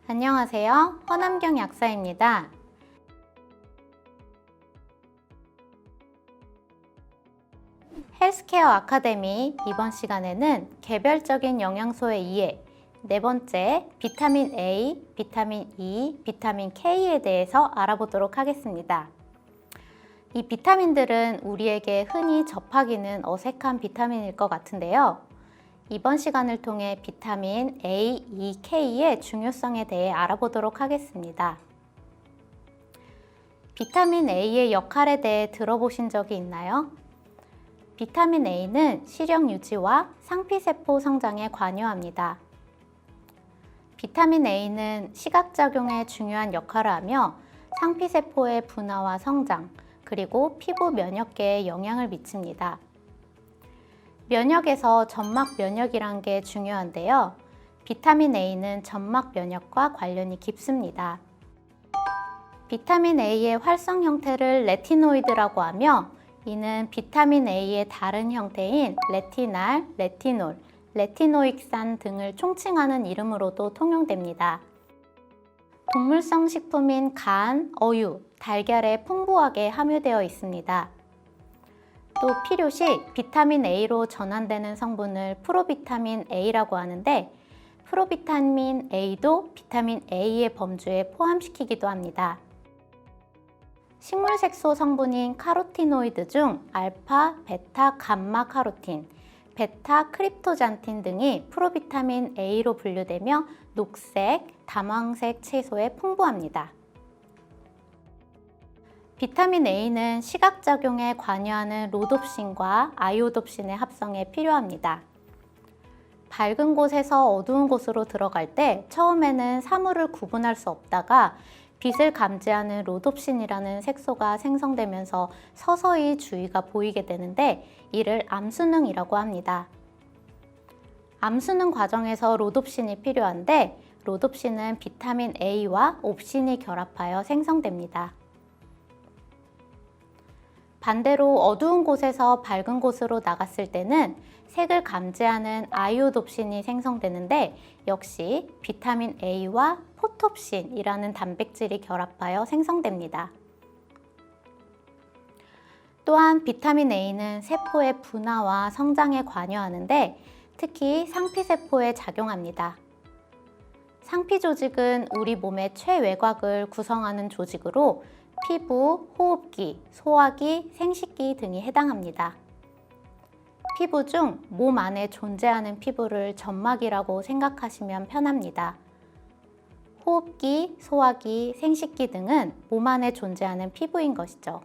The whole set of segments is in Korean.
안녕하세요. 허남경 약사입니다. 헬스케어 아카데미 이번 시간에는 개별적인 영양소의 이해, 네 번째 비타민 A, 비타민 E, 비타민 K에 대해서 알아보도록 하겠습니다. 이 비타민들은 우리에게 흔히 접하기는 어색한 비타민일 것 같은데요. 이번 시간을 통해 비타민 A, E, K의 중요성에 대해 알아보도록 하겠습니다. 비타민 A의 역할에 대해 들어보신 적이 있나요? 비타민 A는 시력 유지와 상피세포 성장에 관여합니다. 비타민 A는 시각작용에 중요한 역할을 하며 상피세포의 분화와 성장, 그리고 피부 면역계에 영향을 미칩니다. 면역에서 점막 면역이란 게 중요한데요. 비타민 A는 점막 면역과 관련이 깊습니다. 비타민 A의 활성 형태를 레티노이드라고 하며 이는 비타민 A의 다른 형태인 레티날, 레티놀, 레티노익산 등을 총칭하는 이름으로도 통용됩니다. 동물성 식품인 간, 어유, 달걀에 풍부하게 함유되어 있습니다. 또 필요시 비타민 A로 전환되는 성분을 프로비타민 A라고 하는데 프로비타민 A도 비타민 A의 범주에 포함시키기도 합니다. 식물색소 성분인 카로티노이드 중 알파, 베타, 감마 카로틴, 베타 크립토잔틴 등이 프로비타민 A로 분류되며 녹색, 담황색 채소에 풍부합니다. 비타민 A는 시각작용에 관여하는 로놉신과 아이오놉신의 합성에 필요합니다. 밝은 곳에서 어두운 곳으로 들어갈 때 처음에는 사물을 구분할 수 없다가 빛을 감지하는 로놉신이라는 색소가 생성되면서 서서히 주위가 보이게 되는데 이를 암순응이라고 합니다. 암순응 과정에서 로놉신이 필요한데 로놉신은 비타민 A와 옵신이 결합하여 생성됩니다. 반대로 어두운 곳에서 밝은 곳으로 나갔을 때는 색을 감지하는 아이오놉신이 생성되는데 역시 비타민 A와 포톱신이라는 단백질이 결합하여 생성됩니다. 또한 비타민 A는 세포의 분화와 성장에 관여하는데 특히 상피세포에 작용합니다. 상피 조직은 우리 몸의 최외곽을 구성하는 조직으로 피부, 호흡기, 소화기, 생식기 등이 해당합니다. 피부 중 몸 안에 존재하는 피부를 점막이라고 생각하시면 편합니다. 호흡기, 소화기, 생식기 등은 몸 안에 존재하는 피부인 것이죠.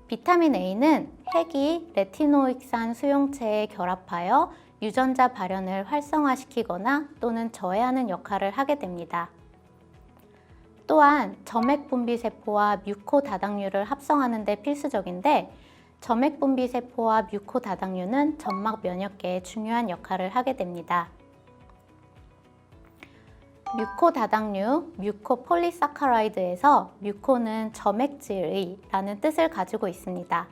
비타민 A는 핵이 레티노익산 수용체에 결합하여 유전자 발현을 활성화시키거나 또는 저해하는 역할을 하게 됩니다. 또한 점액분비세포와 뮤코 다당류를 합성하는 데 필수적인데 점액분비세포와 뮤코 다당류는 점막 면역계에 중요한 역할을 하게 됩니다. 뮤코 다당류, 뮤코폴리사카라이드에서 뮤코는 점액질의 라는 뜻을 가지고 있습니다.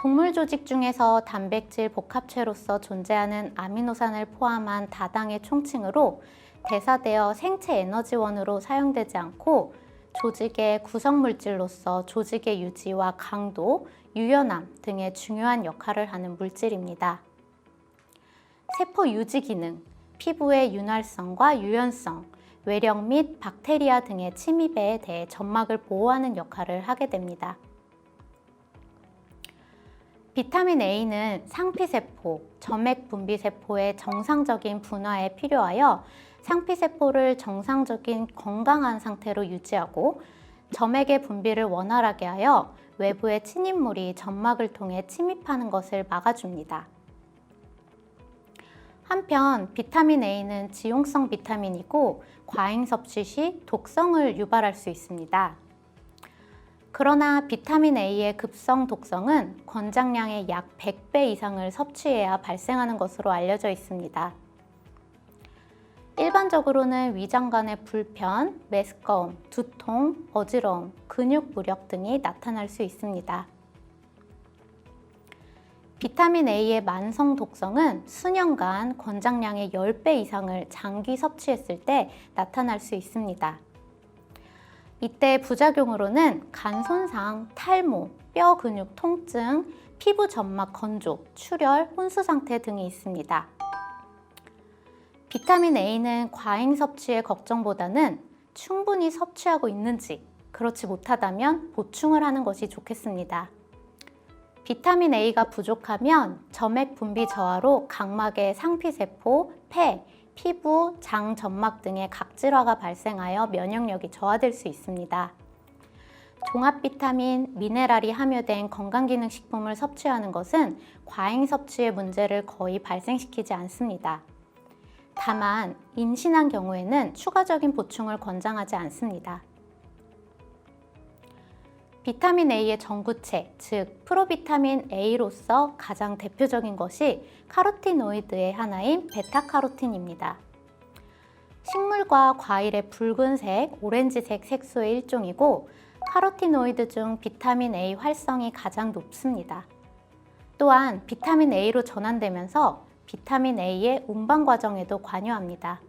동물 조직 중에서 단백질 복합체로서 존재하는 아미노산을 포함한 다당의 총칭으로 대사되어 생체 에너지원으로 사용되지 않고 조직의 구성물질로서 조직의 유지와 강도, 유연함 등의 중요한 역할을 하는 물질입니다. 세포 유지 기능, 피부의 윤활성과 유연성, 외력 및 박테리아 등의 침입에 대해 점막을 보호하는 역할을 하게 됩니다. 비타민 A는 상피세포, 점액분비세포의 정상적인 분화에 필요하여 상피세포를 정상적인 건강한 상태로 유지하고 점액의 분비를 원활하게 하여 외부의 침입물이 점막을 통해 침입하는 것을 막아줍니다. 한편 비타민 A는 지용성 비타민이고 과잉 섭취 시 독성을 유발할 수 있습니다. 그러나 비타민 A의 급성 독성은 권장량의 약 100배 이상을 섭취해야 발생하는 것으로 알려져 있습니다. 일반적으로는 위장관의 불편, 메스꺼움, 두통, 어지러움, 근육 무력 등이 나타날 수 있습니다. 비타민 A의 만성 독성은 수년간 권장량의 10배 이상을 장기 섭취했을 때 나타날 수 있습니다. 이때 부작용으로는 간 손상, 탈모, 뼈 근육 통증, 피부 점막 건조, 출혈, 혼수 상태 등이 있습니다. 비타민 A는 과잉 섭취의 걱정보다는 충분히 섭취하고 있는지, 그렇지 못하다면 보충을 하는 것이 좋겠습니다. 비타민 A가 부족하면 점액 분비 저하로 각막의 상피세포, 폐, 피부, 장, 점막 등의 각질화가 발생하여 면역력이 저하될 수 있습니다. 종합 비타민, 미네랄이 함유된 건강기능식품을 섭취하는 것은 과잉 섭취의 문제를 거의 발생시키지 않습니다. 다만 임신한 경우에는 추가적인 보충을 권장하지 않습니다. 비타민 A의 전구체, 즉 프로비타민 A로서 가장 대표적인 것이 카로티노이드의 하나인 베타카로틴입니다. 식물과 과일의 붉은색, 오렌지색 색소의 일종이고 카로티노이드 중 비타민 A 활성이 가장 높습니다. 또한 비타민 A로 전환되면서 비타민 A의 운반 과정에도 관여합니다.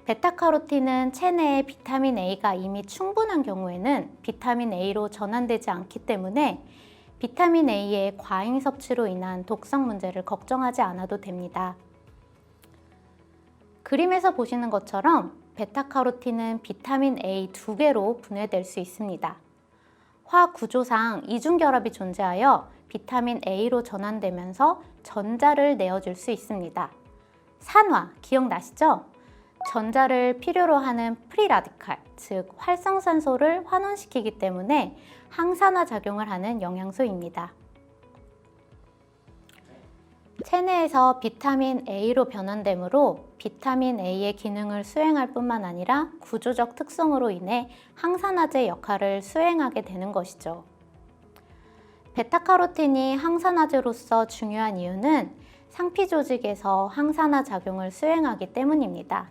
베타카로틴은 체내에 비타민 A가 이미 충분한 경우에는 비타민 A로 전환되지 않기 때문에 비타민 A의 과잉 섭취로 인한 독성 문제를 걱정하지 않아도 됩니다. 그림에서 보시는 것처럼 베타카로틴은 비타민 A 2개로 분해될 수 있습니다. 화학 구조상 이중결합이 존재하여 비타민 A로 전환되면서 전자를 내어줄 수 있습니다. 산화, 기억나시죠? 전자를 필요로 하는 프리라디칼, 즉 활성산소를 환원시키기 때문에 항산화 작용을 하는 영양소입니다. 체내에서 비타민 A로 변환되므로 비타민 A의 기능을 수행할 뿐만 아니라 구조적 특성으로 인해 항산화제 역할을 수행하게 되는 것이죠. 베타카로틴이 항산화제로서 중요한 이유는 상피 조직에서 항산화 작용을 수행하기 때문입니다.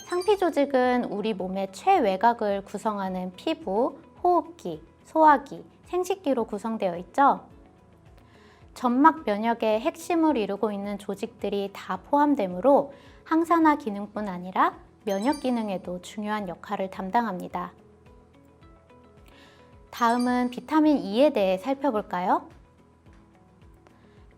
상피 조직은 우리 몸의 최외곽을 구성하는 피부, 호흡기, 소화기, 생식기로 구성되어 있죠. 점막 면역의 핵심을 이루고 있는 조직들이 다 포함되므로 항산화 기능뿐 아니라 면역 기능에도 중요한 역할을 담당합니다. 다음은 비타민 E에 대해 살펴볼까요?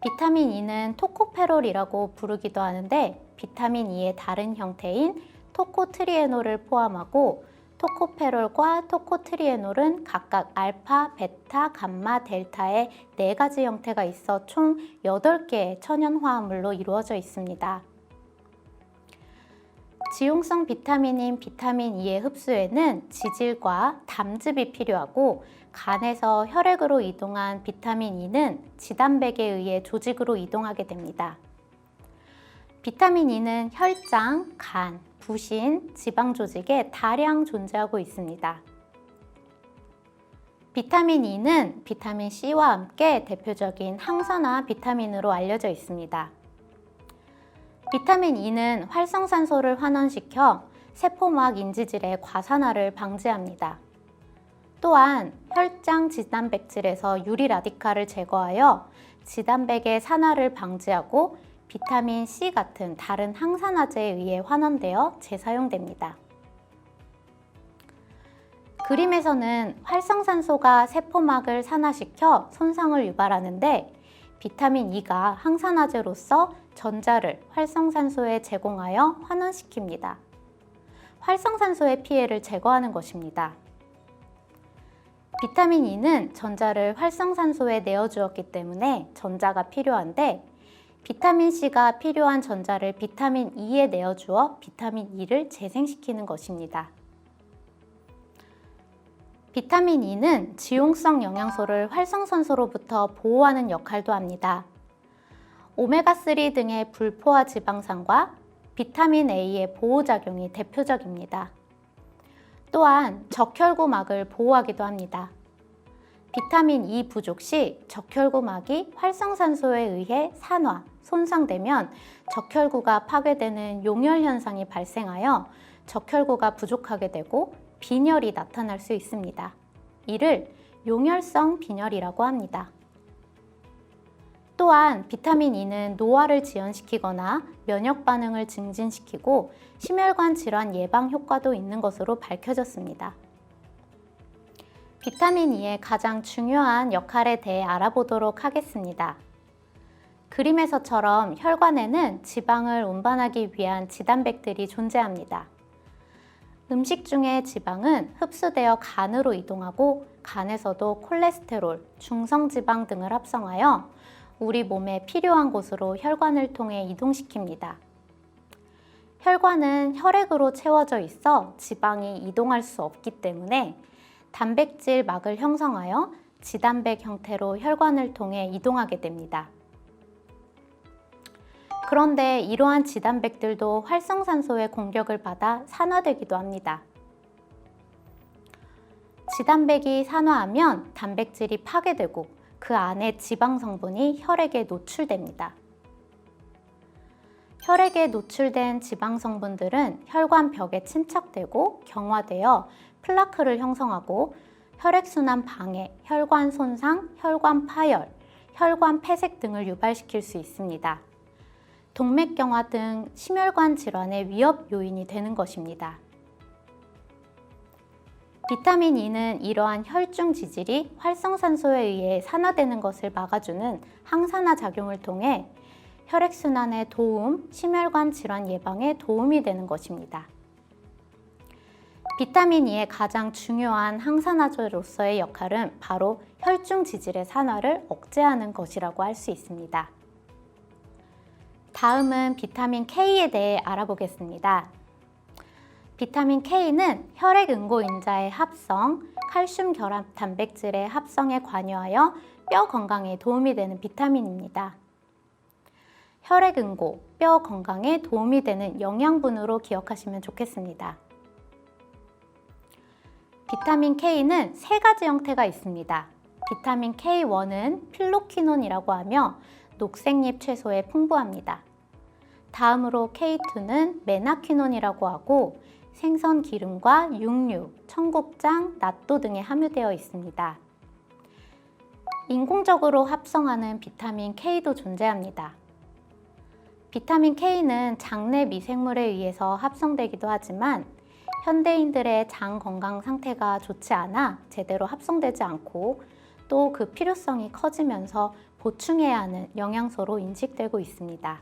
비타민 E는 토코페롤이라고 부르기도 하는데 비타민 E의 다른 형태인 토코트리에놀을 포함하고 토코페롤과 토코트리에놀은 각각 알파, 베타, 감마, 델타의 4가지 형태가 있어 총 8개의 천연화합물로 이루어져 있습니다. 지용성 비타민인 비타민 E의 흡수에는 지질과 담즙이 필요하고 간에서 혈액으로 이동한 비타민 E는 지단백에 의해 조직으로 이동하게 됩니다. 비타민 E는 혈장, 간, 부신, 지방 조직에 다량 존재하고 있습니다. 비타민 E는 비타민 C와 함께 대표적인 항산화 비타민으로 알려져 있습니다. 비타민 E는 활성산소를 환원시켜 세포막 인지질의 과산화를 방지합니다. 또한 혈장 지단백질에서 유리 라디칼을 제거하여 지단백의 산화를 방지하고 비타민 C 같은 다른 항산화제에 의해 환원되어 재사용됩니다. 그림에서는 활성산소가 세포막을 산화시켜 손상을 유발하는데 비타민 E가 항산화제로서 전자를 활성산소에 제공하여 환원시킵니다. 활성산소의 피해를 제거하는 것입니다. 비타민 E는 전자를 활성산소에 내어주었기 때문에 전자가 필요한데 비타민 C가 필요한 전자를 비타민 E에 내어주어 비타민 E를 재생시키는 것입니다. 비타민 E는 지용성 영양소를 활성산소로부터 보호하는 역할도 합니다. 오메가3 등의 불포화 지방산과 비타민 A의 보호작용이 대표적입니다. 또한 적혈구막을 보호하기도 합니다. 비타민 E 부족 시 적혈구막이 활성산소에 의해 산화, 손상되면 적혈구가 파괴되는 용혈 현상이 발생하여 적혈구가 부족하게 되고 빈혈이 나타날 수 있습니다. 이를 용혈성 빈혈이라고 합니다. 또한 비타민 E는 노화를 지연시키거나 면역 반응을 증진시키고 심혈관 질환 예방 효과도 있는 것으로 밝혀졌습니다. 비타민 E의 가장 중요한 역할에 대해 알아보도록 하겠습니다. 그림에서처럼 혈관에는 지방을 운반하기 위한 지단백들이 존재합니다. 음식 중의 지방은 흡수되어 간으로 이동하고 간에서도 콜레스테롤, 중성지방 등을 합성하여 우리 몸에 필요한 곳으로 혈관을 통해 이동시킵니다. 혈관은 혈액으로 채워져 있어 지방이 이동할 수 없기 때문에 단백질 막을 형성하여 지단백 형태로 혈관을 통해 이동하게 됩니다. 그런데 이러한 지단백들도 활성산소의 공격을 받아 산화되기도 합니다. 지단백이 산화하면 단백질이 파괴되고 그 안에 지방 성분이 혈액에 노출됩니다. 혈액에 노출된 지방 성분들은 혈관 벽에 침착되고 경화되어 플라크를 형성하고 혈액순환 방해, 혈관 손상, 혈관 파열, 혈관 폐색 등을 유발시킬 수 있습니다. 동맥경화 등 심혈관 질환의 위협 요인이 되는 것입니다. 비타민 E는 이러한 혈중 지질이 활성산소에 의해 산화되는 것을 막아주는 항산화 작용을 통해 혈액순환에 도움, 심혈관 질환 예방에 도움이 되는 것입니다. 비타민 E의 가장 중요한 항산화제로서의 역할은 바로 혈중 지질의 산화를 억제하는 것이라고 할 수 있습니다. 다음은 비타민 K에 대해 알아보겠습니다. 비타민 K는 혈액응고인자의 합성, 칼슘 결합 단백질의 합성에 관여하여 뼈 건강에 도움이 되는 비타민입니다. 혈액응고, 뼈 건강에 도움이 되는 영양분으로 기억하시면 좋겠습니다. 비타민 K는 세 가지 형태가 있습니다. 비타민 K1은 필로퀴논이라고 하며 녹색잎 채소에 풍부합니다. 다음으로 K2는 메나퀴논이라고 하고 생선 기름과 육류, 청국장, 낫또 등에 함유되어 있습니다. 인공적으로 합성하는 비타민 K도 존재합니다. 비타민 K는 장내 미생물에 의해서 합성되기도 하지만 현대인들의 장 건강 상태가 좋지 않아 제대로 합성되지 않고 또 그 필요성이 커지면서 보충해야 하는 영양소로 인식되고 있습니다.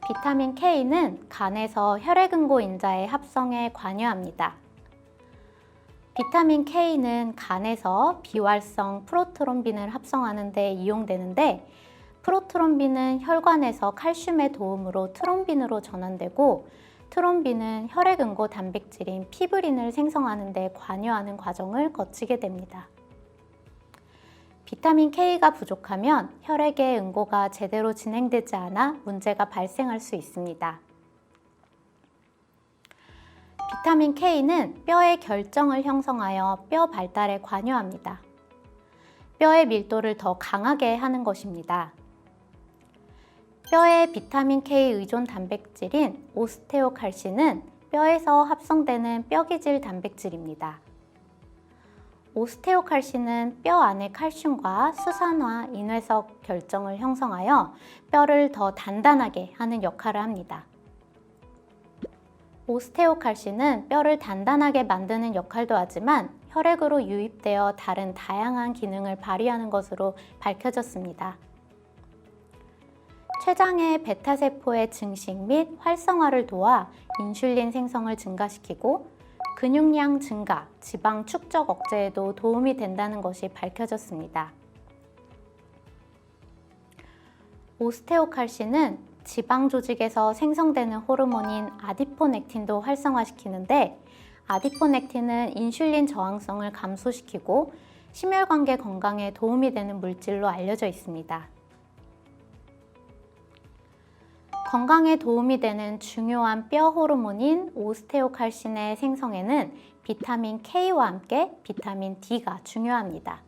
비타민 K는 간에서 혈액응고인자의 합성에 관여합니다. 비타민 K는 간에서 비활성 프로트롬빈을 합성하는 데 이용되는데 프로트롬빈은 혈관에서 칼슘의 도움으로 트롬빈으로 전환되고 트롬빈은 혈액응고 단백질인 피브린을 생성하는 데 관여하는 과정을 거치게 됩니다. 비타민 K가 부족하면 혈액의 응고가 제대로 진행되지 않아 문제가 발생할 수 있습니다. 비타민 K는 뼈의 결정을 형성하여 뼈 발달에 관여합니다. 뼈의 밀도를 더 강하게 하는 것입니다. 뼈의 비타민 K 의존 단백질인 오스테오칼신은 뼈에서 합성되는 뼈기질 단백질입니다. 오스테오칼신은 뼈 안의 칼슘과 수산화, 인회석 결정을 형성하여 뼈를 더 단단하게 하는 역할을 합니다. 오스테오칼신은 뼈를 단단하게 만드는 역할도 하지만 혈액으로 유입되어 다른 다양한 기능을 발휘하는 것으로 밝혀졌습니다. 췌장의 베타세포의 증식 및 활성화를 도와 인슐린 생성을 증가시키고 근육량 증가, 지방 축적 억제에도 도움이 된다는 것이 밝혀졌습니다. 오스테오칼신은 지방 조직에서 생성되는 호르몬인 아디포넥틴도 활성화시키는데 아디포넥틴은 인슐린 저항성을 감소시키고 심혈관계 건강에 도움이 되는 물질로 알려져 있습니다. 건강에 도움이 되는 중요한 뼈 호르몬인 오스테오칼신의 생성에는 비타민 K와 함께 비타민 D가 중요합니다.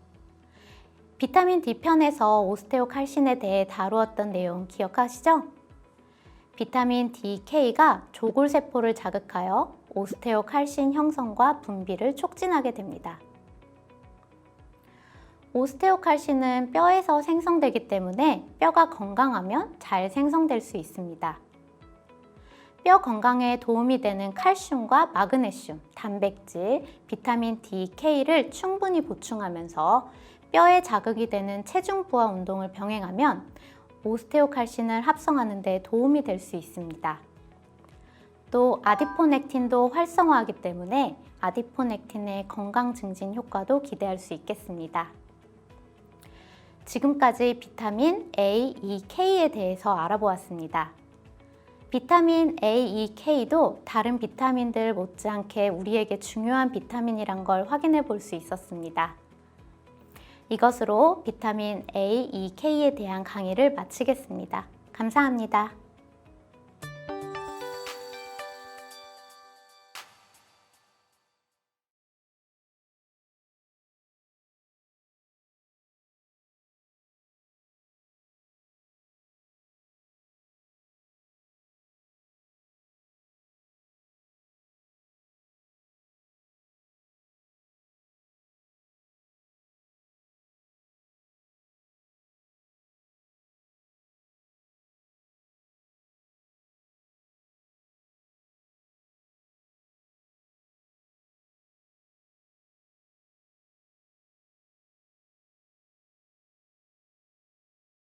비타민 D 편에서 오스테오칼신에 대해 다루었던 내용 기억하시죠? 비타민 D, K가 조골세포를 자극하여 오스테오칼신 형성과 분비를 촉진하게 됩니다. 오스테오칼슘은 뼈에서 생성되기 때문에 뼈가 건강하면 잘 생성될 수 있습니다. 뼈 건강에 도움이 되는 칼슘과 마그네슘, 단백질, 비타민 D, K를 충분히 보충하면서 뼈에 자극이 되는 체중 부하 운동을 병행하면 오스테오칼슘을 합성하는 데 도움이 될 수 있습니다. 또 아디포넥틴도 활성화하기 때문에 아디포넥틴의 건강 증진 효과도 기대할 수 있겠습니다. 지금까지 비타민 A, E, K에 대해서 알아보았습니다. 비타민 A, E, K도 다른 비타민들 못지않게 우리에게 중요한 비타민이란 걸 확인해 볼 수 있었습니다. 이것으로 비타민 A, E, K에 대한 강의를 마치겠습니다. 감사합니다.